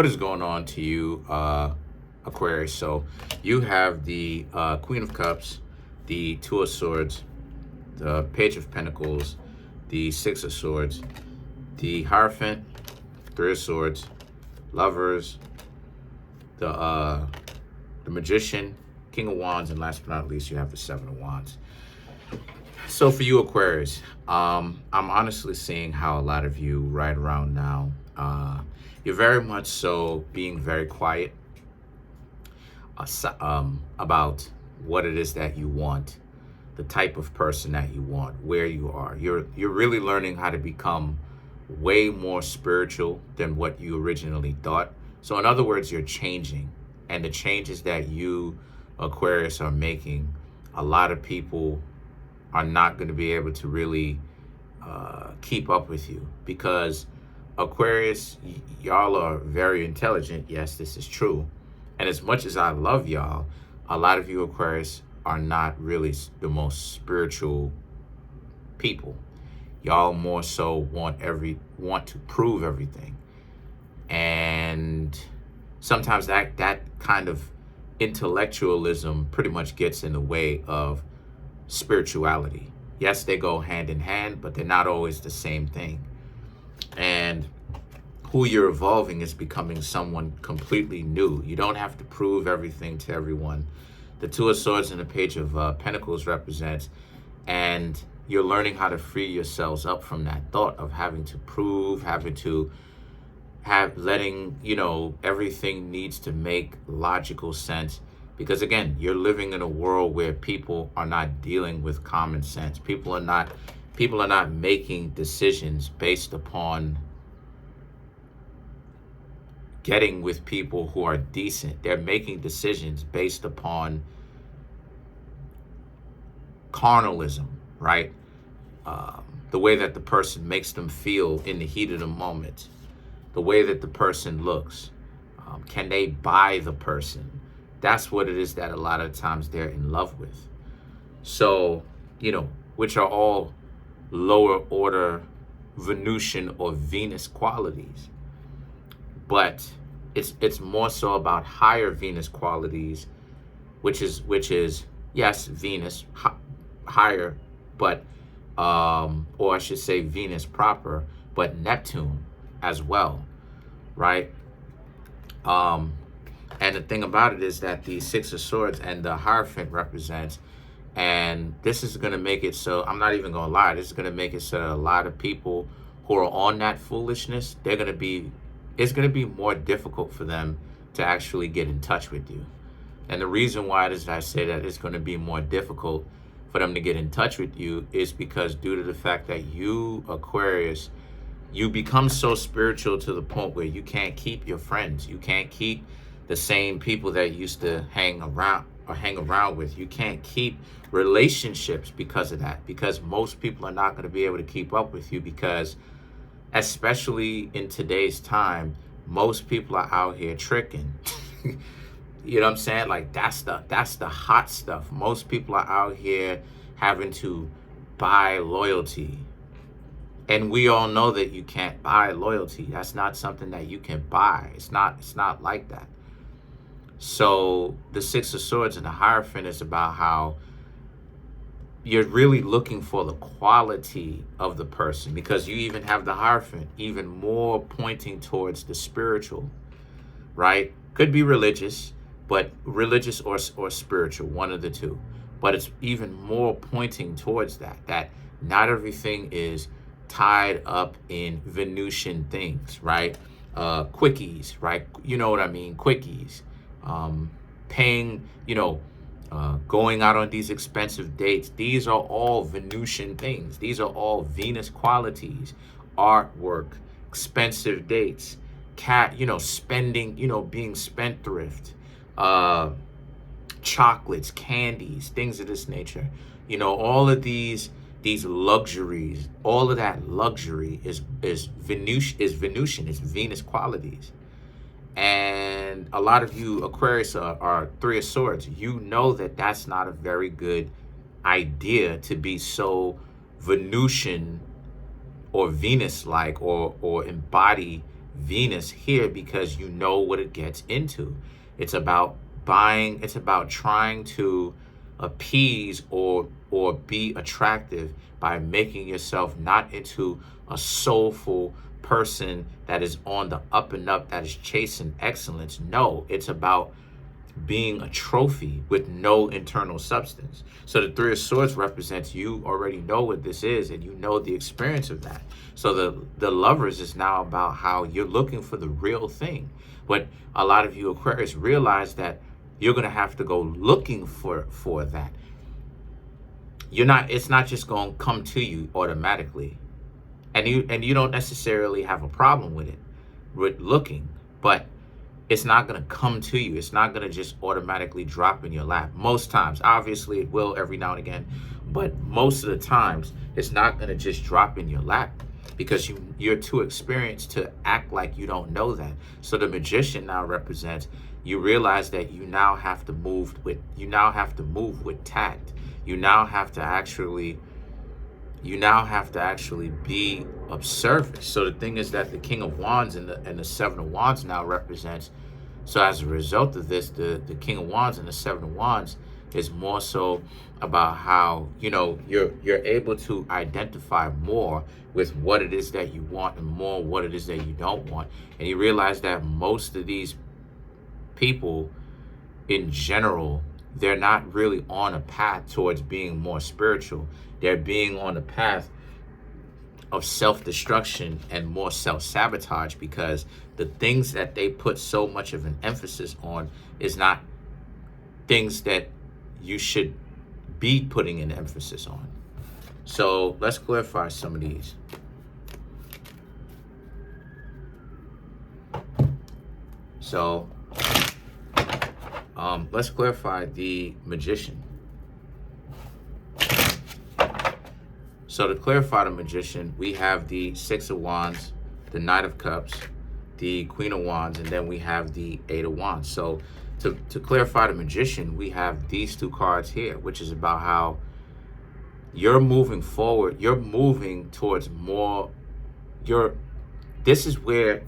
What is going on to you, Aquarius? So you have the Queen of Cups, the Two of Swords, the Page of Pentacles, the Six of Swords, the Hierophant, Three of Swords, Lovers, the Magician, King of Wands, and last but not least, you have the Seven of Wands. So for you, Aquarius, I'm honestly seeing how a lot of you right around now, you're very much so being very quiet about what it is that you want, the type of person that you want, where you are. You're really learning how to become way more spiritual than what you originally thought. So in other words, you're changing, and the changes that you, Aquarius, are making, a lot of people are not going to be able to really keep up with you, because Aquarius, y'all are very intelligent. Yes, this is true. And as much as I love y'all, a lot of you Aquarius are not really the most spiritual people. Y'all more so want to prove everything. And sometimes that kind of intellectualism pretty much gets in the way of spirituality. Yes, they go hand in hand, but they're not always the same thing. And who you're evolving is becoming someone completely new. You don't have to prove everything to everyone. The Two of Swords and the Page of Pentacles represents, and you're learning how to free yourselves up from that thought of having to prove, letting, everything needs to make logical sense. Because again, you're living in a world where people are not dealing with common sense. People are not making decisions based upon getting with people who are decent. They're making decisions based upon carnalism, right? The way that the person makes them feel in the heat of the moment, the way that the person looks. Can they buy the person? That's what it is that a lot of times they're in love with. So, which are all lower order Venusian or Venus qualities. But it's more so about higher Venus qualities, which is yes, Venus higher, but or I should say Venus proper, but Neptune as well, right? And the thing about it is that the Six of Swords and the Hierophant represents, and this is going to make it so, I'm not even going to lie, this is going to make it so that a lot of people who are on that foolishness, it's going to be more difficult for them to actually get in touch with you. And the reason why it is that I say that it's going to be more difficult for them to get in touch with you is because due to the fact that you, Aquarius, you become so spiritual to the point where you can't keep your friends. You can't keep the same people that you used to hang around with. You can't keep relationships because of that, because most people are not going to be able to keep up with you, because especially in today's time, most people are out here tricking. You know what I'm saying? Like that's the hot stuff. Most people are out here having to buy loyalty. And we all know that you can't buy loyalty. That's not something that you can buy. It's not like that. So the Six of Swords and the Hierophant is about how you're really looking for the quality of the person, because you even have the Hierophant even more pointing towards the spiritual, right? Could be religious, but religious or spiritual, one of the two. But it's even more pointing towards that not everything is tied up in Venusian things, right? Quickies, right? You know what I mean? Quickies. Paying, going out on these expensive dates. These are all Venusian things. These are all Venus qualities. Artwork, expensive dates, spending, being spendthrift, chocolates, candies, things of this nature. All of these luxuries, all of that luxury is Venusian, is Venus qualities. And a lot of you Aquarius are Three of Swords. You know that that's not a very good idea to be so Venusian or Venus-like, or embody Venus here because you know what it gets into. It's about buying, it's about trying to appease or be attractive by making yourself not into a soulful person that is on the up and up, that is chasing excellence. No, it's about being a trophy with no internal substance. So the Three of Swords represents you already know what this is and you know the experience of that. So the Lovers is now about how you're looking for the real thing. But a lot of you Aquarius realize that you're going to have to go looking for that. It's not just going to come to you automatically. And you don't necessarily have a problem with it, with looking, but it's not going to come to you. It's not going to just automatically drop in your lap. Most times, obviously it will every now and again, but most of the times it's not going to just drop in your lap because you're too experienced to act like you don't know that. So the Magician now represents, you realize that you now have to move with tact. You now have to actually be observant. So the thing is that the King of Wands and the Seven of Wands now represents, so as a result of this, the King of Wands and the Seven of Wands is more so about how, you're able to identify more with what it is that you want and more what it is that you don't want. And you realize that most of these people in general, they're not really on a path towards being more spiritual. They're being on a path of self-destruction and more self-sabotage because the things that they put so much of an emphasis on is not things that you should be putting an emphasis on. So let's clarify some of these. So let's clarify the Magician. So to clarify the Magician, we have the Six of Wands, the Knight of Cups, the Queen of Wands, and then we have the Eight of Wands. So to clarify the Magician, we have these two cards here, which is about how you're moving forward. You're moving towards more. This is where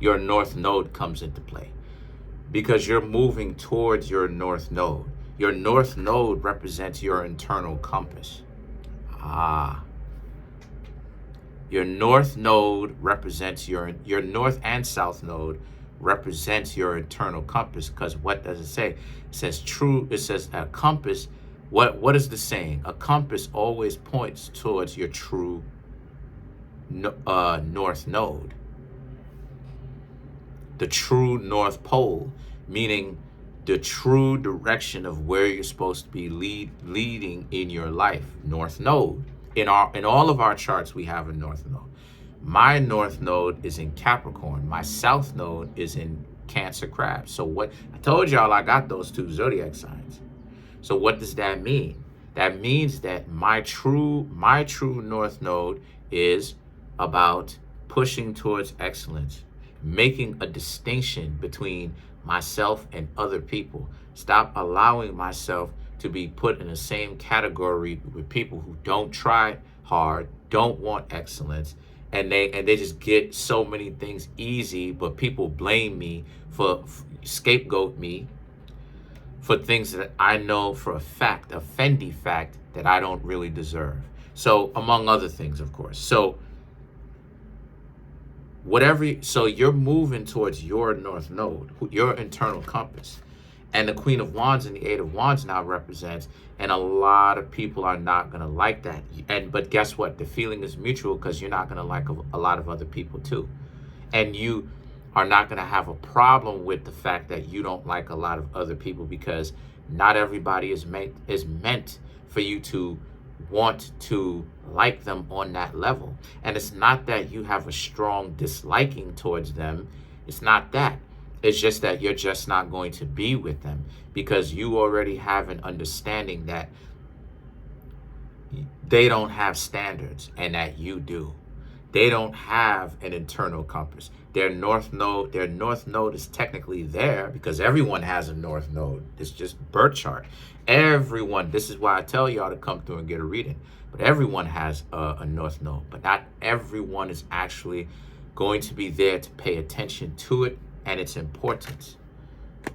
your North Node comes into play, because you're moving towards your North Node. Your North Node represents your internal compass. Your North Node represents your North and South Node represents your internal compass. Because what does it say? It says a compass. What is the saying? A compass always points towards your true North Node. The true North Pole, meaning the true direction of where you're supposed to be leading in your life. North Node. In all of our charts, we have a North Node. My North Node is in Capricorn. My South Node is in Cancer Crab. So what I told y'all, I got those two zodiac signs. So what does that mean? That means that my true North Node is about pushing towards excellence, making a distinction between myself and other people. Stop allowing myself to be put in the same category with people who don't try hard, don't want excellence, and they just get so many things easy, but people blame me scapegoat me for things that I know for a fact, a Fendi fact, that I don't really deserve. So among other things, of course. So you're moving towards your North Node, your internal compass. And the Queen of Wands and the Eight of Wands now represents, and a lot of people are not going to like that. But guess what? The feeling is mutual, because you're not going to like a lot of other people too. And you are not going to have a problem with the fact that you don't like a lot of other people, because not everybody is meant for you to want to like them on that level. And it's not that you have a strong disliking towards them. It's not that. It's just that you're just not going to be with them, because you already have an understanding that they don't have standards and that you do. They don't have an internal compass. Their North Node is technically there, because everyone has a North Node. It's just birth chart. Everyone, this is why I tell y'all to come through and get a reading. But everyone has a North Node, but not everyone is actually going to be there to pay attention to it and its importance.